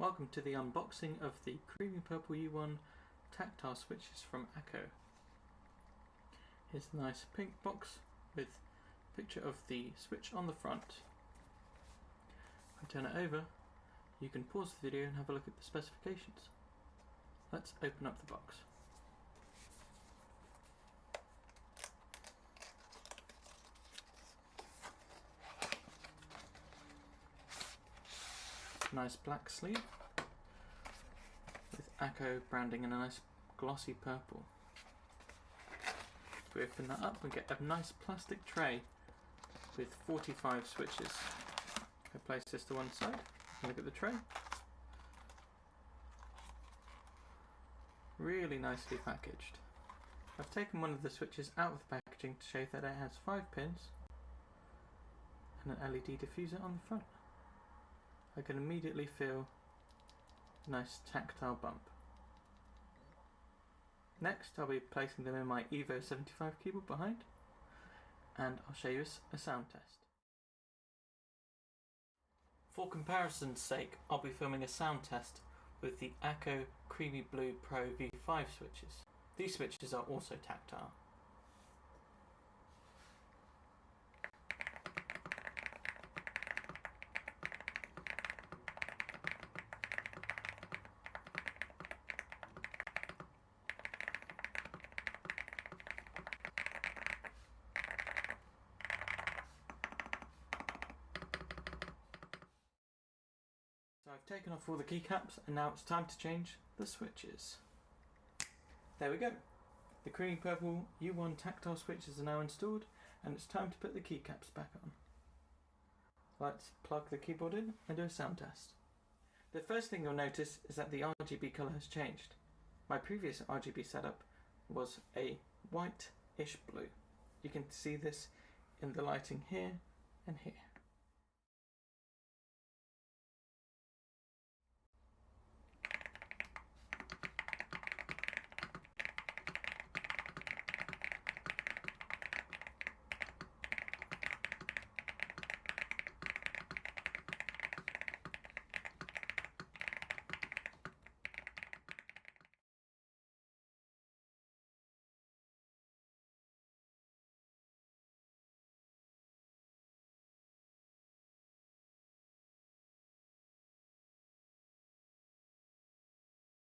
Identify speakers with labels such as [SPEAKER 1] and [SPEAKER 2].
[SPEAKER 1] Welcome to the unboxing of the Creamy Purple U1 tactile switches from Akko. Here's a nice pink box with a picture of the switch on the front. If I turn it over, you can pause the video and have a look at the specifications. Let's open up the box. Nice black sleeve with Akko branding in a nice glossy purple. If we open that up, we get a nice plastic tray with 45 switches. I place this to one side and look at the tray. Really nicely packaged. I've taken one of the switches out of the packaging to show that it has 5 pins and an LED diffuser on the front. I can immediately feel a nice tactile bump. Next, I'll be placing them in my Evo75 keyboard behind, and I'll show you a sound test. For comparison's sake, I'll be filming a sound test with the Akko Creamy Blue Pro V5 switches. These switches are also tactile. So I've taken off all the keycaps and now it's time to change the switches. There we go. The Creamy Purple U1 tactile switches are now installed and it's time to put the keycaps back on. Let's plug the keyboard in and do a sound test. The first thing you'll notice is that the RGB colour has changed. My previous RGB setup was a white-ish blue. You can see this in the lighting here and here.